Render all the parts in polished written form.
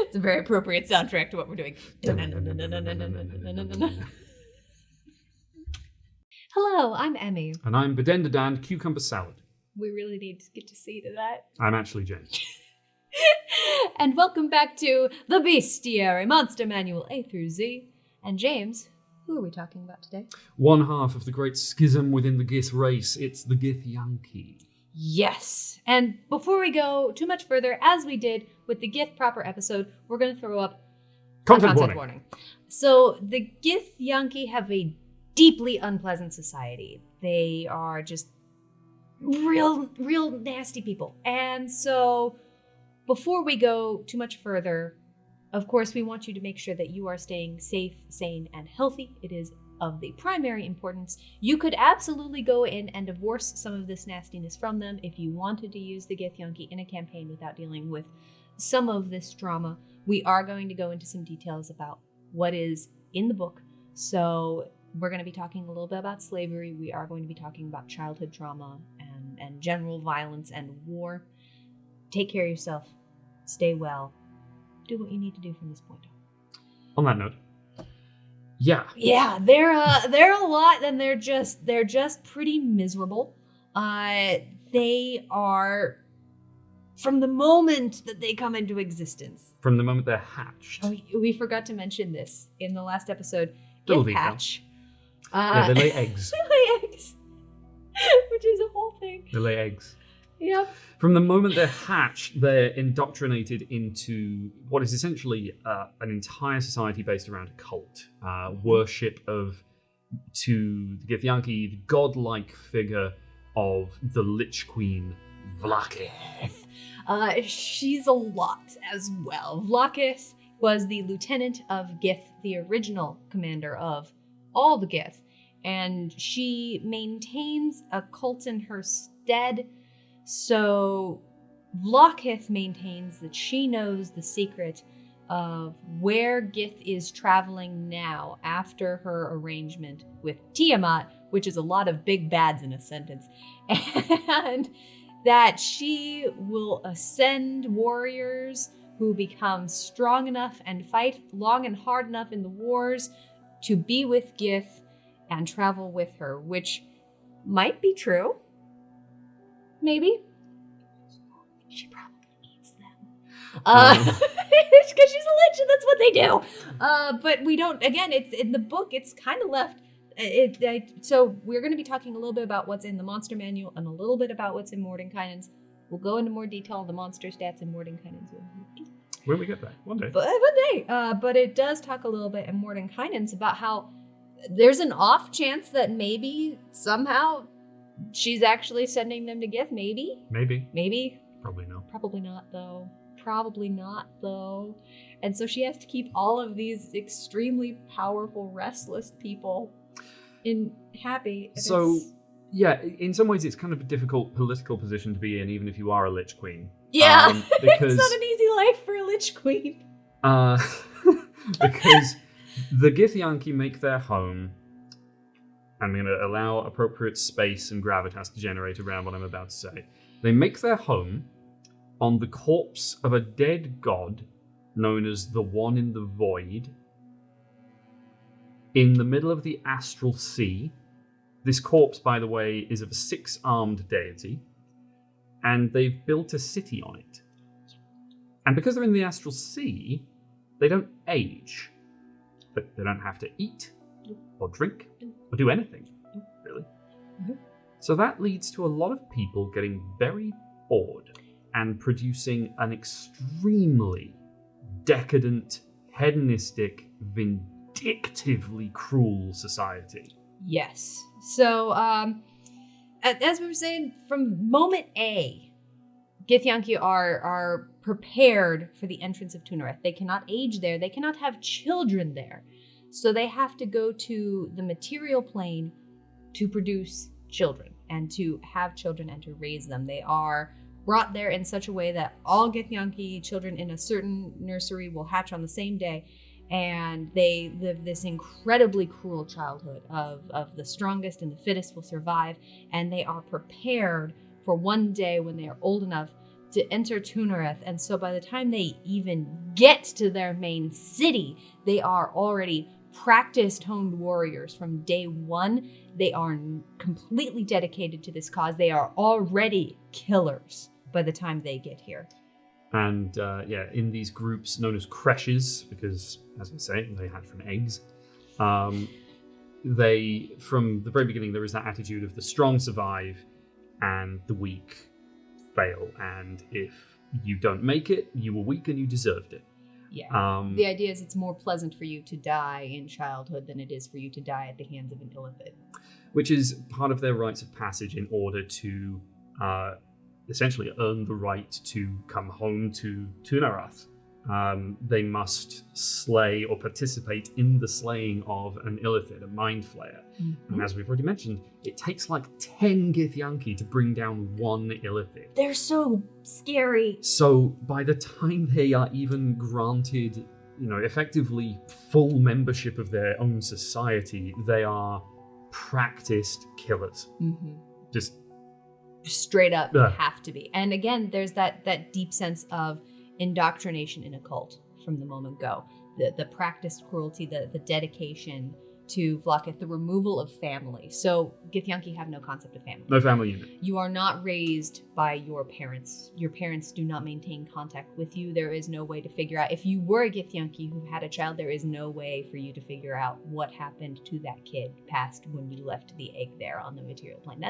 It's a very appropriate soundtrack to what we're doing. Hello, I'm Emmy. And I'm Bedendadan Cucumber Salad. We really need to get to see to that. I'm actually James. And welcome back to the Bestiary Monster Manual A through Z. And James, who are we talking about today? One half of the great schism within the Gith race. It's the Githyanki. Yes. And before we go too much further, as we did with the Gith proper episode, we're going to throw up Content warning. So the Githyanki have a deeply unpleasant society. They are just real nasty people. And so before we go too much further, of course, we want you to make sure that you are staying safe, sane, and healthy. It is of the primary importance. You could absolutely go in and divorce some of this nastiness from them if you wanted to use the Githyanki in a campaign without dealing with some of this drama. We are going to go into some details about what is in the book. So we're going to be talking a little bit about slavery. We are going to be talking about childhood trauma and general violence and war. Take care of yourself. Stay well. Do what you need to do from this point on. On that note, yeah, they're a lot, and they're just pretty miserable. They are, from the moment that they come into existence, from the moment they're hatched. Oh, we forgot to mention this in the last episode. Little Gith detail. hatch. Yeah, they lay eggs. They lay eggs, which is a whole thing. They lay eggs. Yep. From the moment they're hatched, they're indoctrinated into what is essentially an entire society based around a cult. Worship to the Githyanki, the godlike figure of the Lich Queen, Vlakith. She's a lot as well. Vlakith was the lieutenant of Gith, the original commander of all the Gith, and she maintains a cult in her stead. So Vlakith maintains that she knows the secret of where Gith is traveling now after her arrangement with Tiamat, which is a lot of big bads in a sentence, and that she will ascend warriors who become strong enough and fight long and hard enough in the wars to be with Gith and travel with her, which might be true. Maybe. She probably eats them. It's because she's a lich and that's what they do. But we don't, again, it's in the book, it's kind of left. So we're going to be talking a little bit about what's in the monster manual and a little bit about what's in Mordenkainen's. We'll go into more detail on the monster stats in Mordenkainen's. When we get there, one day. But it does talk a little bit in Mordenkainen's about how there's an off chance that maybe somehow she's actually sending them to Gith. Maybe. Probably no. Probably not though. And so she has to keep all of these extremely powerful, restless people happy. So, yeah, in some ways it's kind of a difficult political position to be in, even if you are a Lich Queen. Yeah, because it's not an easy life for a Lich Queen. Because the Githyanki make their home. I'm going to allow appropriate space and gravitas to generate around what I'm about to say. They make their home on the corpse of a dead god known as the One in the Void in the middle of the astral sea. This corpse, by the way, is of a 6-armed deity, and they've built a city on it. And because they're in the astral sea, they don't age. But they don't have to eat or drink or do anything, really. So that leads to a lot of people getting very bored and producing an extremely decadent, hedonistic, vindictively cruel society. Yes. So, as we were saying, from moment A, Githyanki are prepared for the entrance of Tunareth. They cannot age there. They cannot have children there. So they have to go to the material plane to produce children and to have children and to raise them. They are brought there in such a way that all Githyanki children in a certain nursery will hatch on the same day, and they live this incredibly cruel childhood of the strongest and the fittest will survive, and they are prepared for one day when they are old enough to enter Tunareth. And so by the time they even get to their main city, they are already practiced honed warriors from day one. They are completely dedicated to this cause. They are already killers by the time they get here. And in these groups known as creches, because as I say, they hatch from eggs, they, from the very beginning, there is that attitude of the strong survive and the weak fail. And if you don't make it, you were weak and you deserved it. Yeah. The idea is it's more pleasant for you to die in childhood than it is for you to die at the hands of an illithid. Which is part of their rites of passage in order to essentially earn the right to come home to Tunarath. They must slay or participate in the slaying of an illithid, a mind flayer. Mm-hmm. And as we've already mentioned, it takes like 10 Githyanki to bring down one illithid. They're so scary. So by the time they are even granted, effectively full membership of their own society, they are practiced killers. Mm-hmm. Just straight up have to be. And again, there's that deep sense of indoctrination in a cult from the moment go. The practiced cruelty, the dedication to Vlaakith, the removal of family. So Githyanki have no concept of family. No family unit. You are not raised by your parents. Your parents do not maintain contact with you. There is no way to figure out. If you were a Githyanki who had a child, there is no way for you to figure out what happened to that kid past when you left the egg there on the material plane.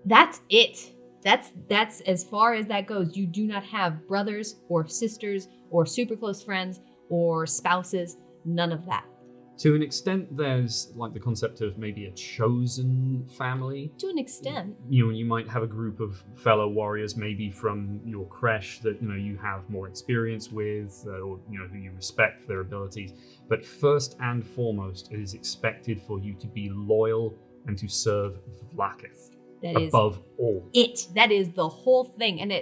That's it. That's as far as that goes. You do not have brothers or sisters or super close friends or spouses. None of that. To an extent, there's like the concept of maybe a chosen family. To an extent. You might have a group of fellow warriors, maybe from your creche that you have more experience with, or who you respect their abilities. But first and foremost, it is expected for you to be loyal and to serve Vlaakith. That above all. That is the whole thing. And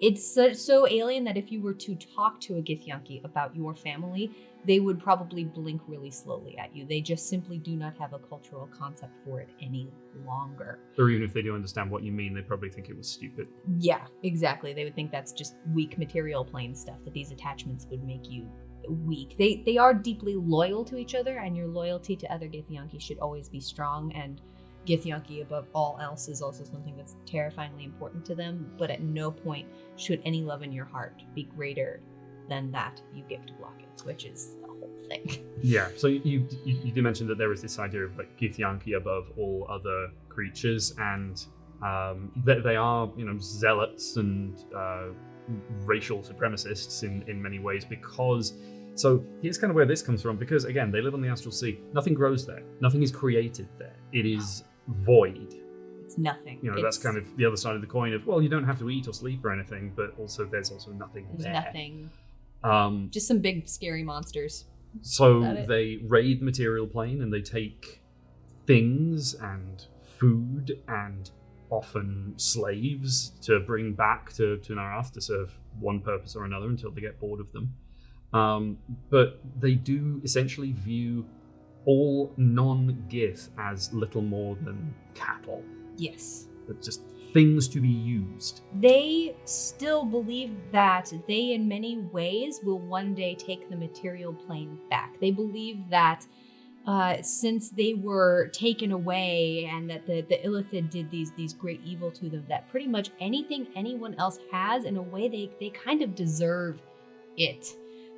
it's so alien that if you were to talk to a Githyanki about your family, they would probably blink really slowly at you. They just simply do not have a cultural concept for it any longer. Or even if they do understand what you mean, they probably think it was stupid. Yeah, exactly. They would think that's just weak material plane stuff, that these attachments would make you weak. They are deeply loyal to each other, and your loyalty to other Githyanki should always be strong, and Githyanki above all else is also something that's terrifyingly important to them, but at no point should any love in your heart be greater than that you give to Vlaakith, which is the whole thing. Yeah, so you did mention that there is this idea of like Githyanki above all other creatures, and they are zealots and racial supremacists in many ways, because so here's kind of where this comes from, because again, they live on the astral sea. Nothing grows there. Nothing is created there. It is void. It's nothing. That's kind of the other side of the coin of, well, you don't have to eat or sleep or anything, but also there's also nothing there. There's nothing. Just some big scary monsters. So they raid the material plane and they take things and food and often slaves to bring back to Tunarath to serve one purpose or another until they get bored of them. But they do essentially view all non-Gith as little more than cattle. Yes. It's just things to be used. They still believe that they, in many ways, will one day take the material plane back. They believe that since they were taken away and that the illithid did these great evil to them, that pretty much anything anyone else has, in a way, they kind of deserve it.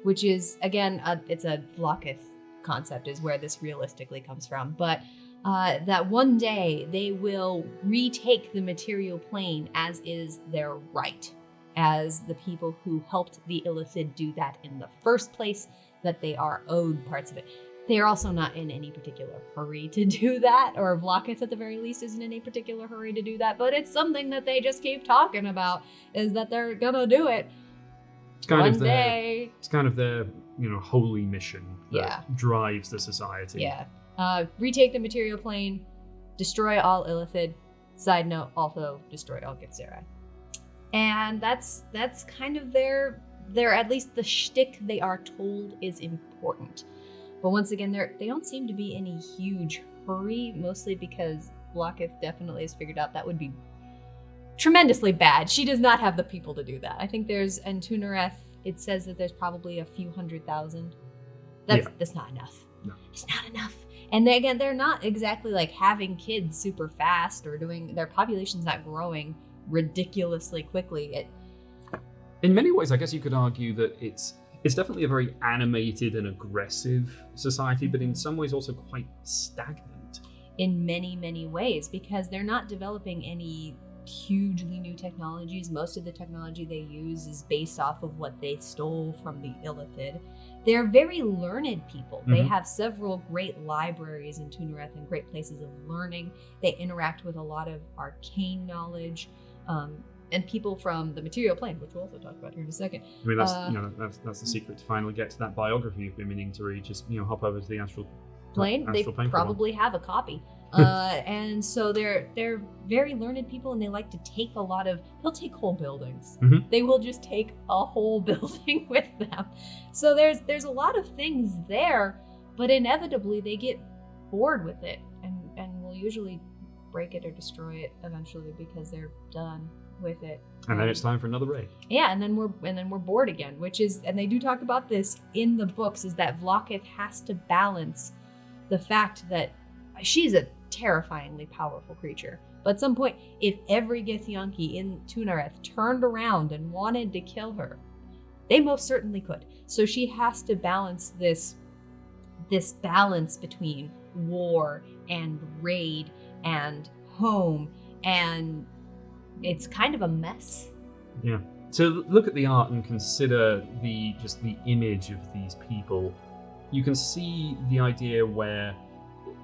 Which is, again, it's a Vlaakith concept is where this realistically comes from. But that one day they will retake the material plane as is their right, as the people who helped the illithid do that in the first place, that they are owed parts of it. They are also not in any particular hurry to do that, or Vlaakith at the very least isn't in any particular hurry to do that, but it's something that they just keep talking about, is that they're gonna do it. It's kind of their holy mission that drives the society. Yeah. Retake the material plane, destroy all illithid. Side note, also destroy all Githzerai. And that's kind of their at least the shtick they are told is important. But once again, they don't seem to be in any huge hurry, mostly because Vlaakith definitely has figured out that would be tremendously bad. She does not have the people to do that. I think there's, in Tunareth, it says that there's probably a few 100,000. That's not enough. No. It's not enough. And again, they're not exactly like having kids super fast or their population's not growing ridiculously quickly. In many ways, I guess you could argue that it's definitely a very animated and aggressive society, but in some ways also quite stagnant. In many, many ways, because they're not developing any hugely new technologies. Most of the technology they use is based off of what they stole from the Illithid. They're very learned people. Mm-hmm. They have several great libraries in Tunareth and great places of learning. They interact with a lot of arcane knowledge, and people from the material plane, which we'll also talk about here in a second. I mean, that's the secret to finally get to that biography you've been meaning to read. Just hop over to the astral plane. They probably have a copy. And so they're very learned people, and they like to take they'll take whole buildings. Mm-hmm. They will just take a whole building with them. So there's a lot of things there, but inevitably they get bored with it and will usually break it or destroy it eventually because they're done with it. And then it's time for another raid. Yeah, and then we're bored again, and they do talk about this in the books, is that Vlaakith has to balance the fact that she's a terrifyingly powerful creature. But at some point, if every Githyanki in Tunareth turned around and wanted to kill her, they most certainly could. So she has to balance this balance between war and raid and home, and it's kind of a mess. Yeah. So look at the art and consider the image of these people. You can see the idea where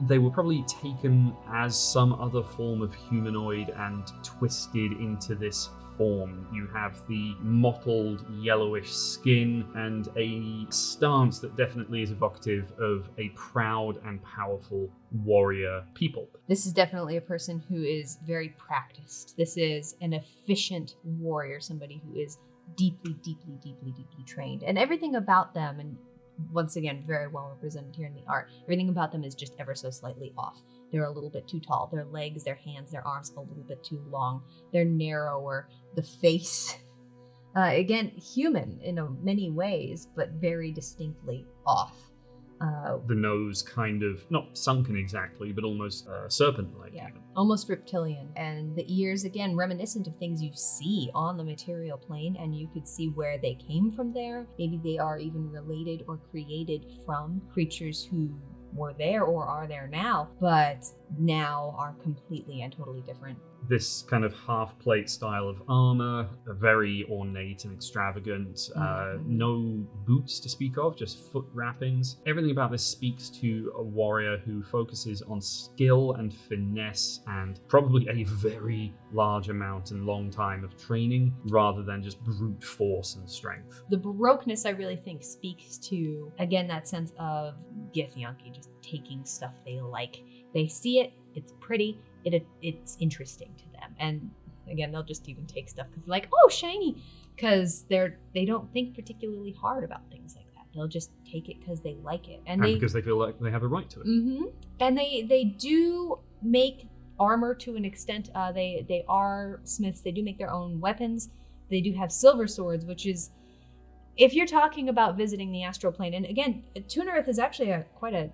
they were probably taken as some other form of humanoid and twisted into this form. You have the mottled yellowish skin and a stance that definitely is evocative of a proud and powerful warrior people. This is definitely a person who is very practiced. This is an efficient warrior, somebody who is deeply, deeply, deeply, deeply trained. And everything about them, and once again, very well represented here in the art, everything about them is just ever so slightly off. They're a little bit too tall. Their legs, their hands, their arms a little bit too long. They're narrower. The face, again, human in many ways, but very distinctly off. The nose kind of, not sunken exactly, but almost serpent-like. Yeah, almost reptilian. And the ears, again, reminiscent of things you see on the material plane, and you could see where they came from there. Maybe they are even related or created from creatures who were there or are there now, but now are completely and totally different. This kind of half-plate style of armor, very ornate and extravagant, no boots to speak of, just foot wrappings. Everything about this speaks to a warrior who focuses on skill and finesse and probably a very large amount and long time of training rather than just brute force and strength. The Baroqueness, I really think, speaks to, again, that sense of Githyanki just taking stuff they like. They see it, it's pretty, it's interesting to them. And again, they'll just even take stuff because like, oh, shiny, because they don't think particularly hard about things like that. They'll just take it because they like it. And because they feel like they have a right to it. Mm-hmm. And they do make armor to an extent. They are smiths. They do make their own weapons. They do have silver swords, which is, if you're talking about visiting the astral plane, and again, Tunareth is actually quite a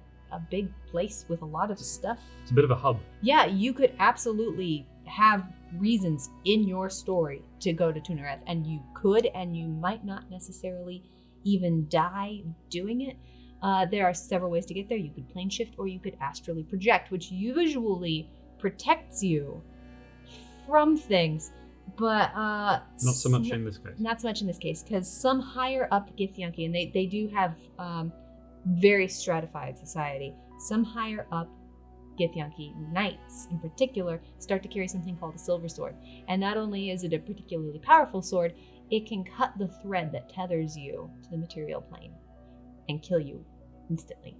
big place with a lot of stuff. It's a bit of a hub. Yeah, you could absolutely have reasons in your story to go to Tunareth, and you could, and you might not necessarily even die doing it. There are several ways to get there. You could plane shift, or you could astrally project, which usually protects you from things, but not so much in this case. Not so much in this case, because some higher up Githyanki, and they do have very stratified society. Some higher up Githyanki knights in particular start to carry something called a silver sword. And not only is it a particularly powerful sword, it can cut the thread that tethers you to the material plane and kill you instantly.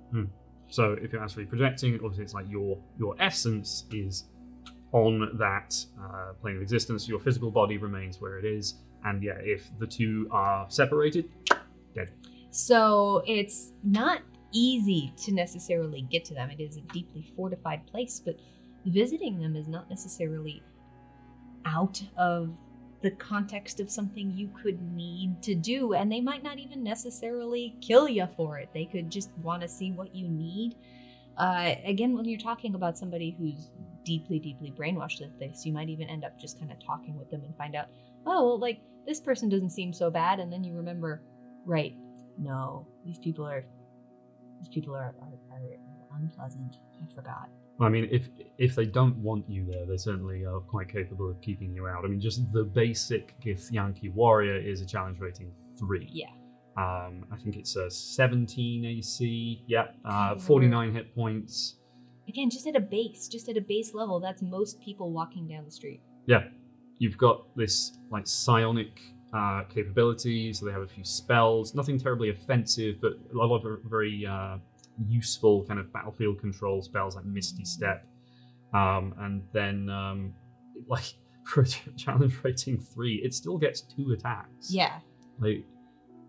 So if you're actually projecting, obviously it's like your essence is on that plane of existence. Your physical body remains where it is. And yeah, if the two are separated, dead. So it's not easy to necessarily get to them. It is a deeply fortified place, but visiting them is not necessarily out of the context of something you could need to do, and they might not even necessarily kill you for it. They could just want to see what you need. Again, when you're talking about somebody who's deeply, deeply brainwashed with this, you might even end up just kind of talking with them and find out, oh, well, like, this person doesn't seem so bad, and then you remember, right, no, these people are unpleasant. I forgot. I mean, if they don't want you there, they certainly are quite capable of keeping you out. I mean, just the basic Githyanki warrior is a challenge rating 3. Yeah. I think it's a 17 AC. Yeah. 49 hit points. Again, just at a base level, that's most people walking down the street. Yeah. You've got this like psionic capability, so they have a few spells. Nothing terribly offensive, but a lot of very useful kind of battlefield control spells like Misty Step. And then, like, for a challenge rating 3, it still gets 2 attacks. Yeah. Like,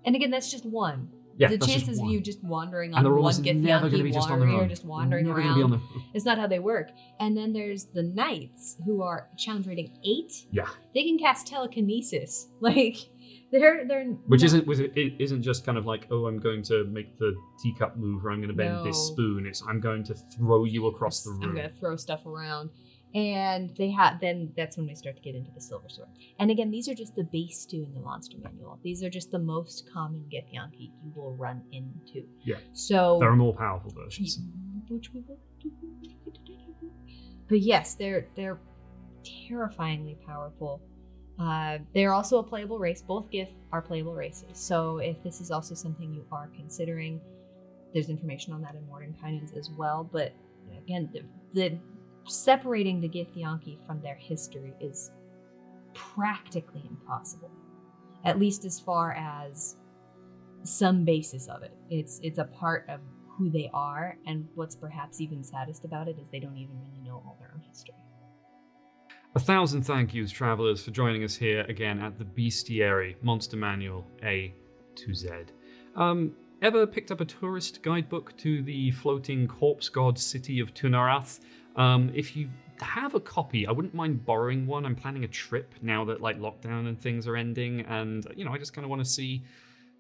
and again, that's just one. Yeah, the that's chances just of one. you just wandering And on they're one almost never going to be Githyanki just on their warrior, own. just wandering Never gonna be on around. their... It's not how they work. And then there's the knights, who are challenge rating 8. Yeah. They can cast telekinesis. Like, they're Which not... isn't just kind of like, oh, I'm going to make the teacup move, or I'm going to bend this No. spoon. It's I'm going to throw you across the room. I'm going to throw stuff around. And then that's when we start to get into the silver sword. And again, these are just the base 2 in the monster manual. These are just the most common Githyanki you will run into. Yeah. So there are more powerful versions. Which we will do. But yes, they're terrifyingly powerful. They're also a playable race. Both Gith are playable races. So if this is also something you are considering, there's information on that in Mordenkainen's as well. But again, the separating the Githyanki from their history is practically impossible, at least as far as some basis of it. It's a part of who they are, and what's perhaps even saddest about it is they don't even really know all their own history. 1,000 thank yous, travelers, for joining us here again at the Bestiary Monster Manual A to Z. Ever picked up a tourist guidebook to the floating corpse god city of Tunarath? If you have a copy, I wouldn't mind borrowing one. I'm planning a trip now that like lockdown and things are ending, and I just kind of want to see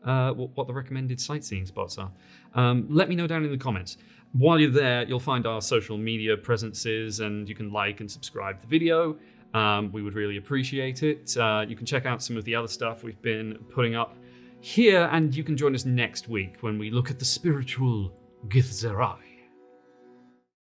what the recommended sightseeing spots are. Let me know down in the comments. While you're there, you'll find our social media presences, and you can like and subscribe to the video. We would really appreciate it. You can check out some of the other stuff we've been putting up here, and you can join us next week when we look at the spiritual Githzerai.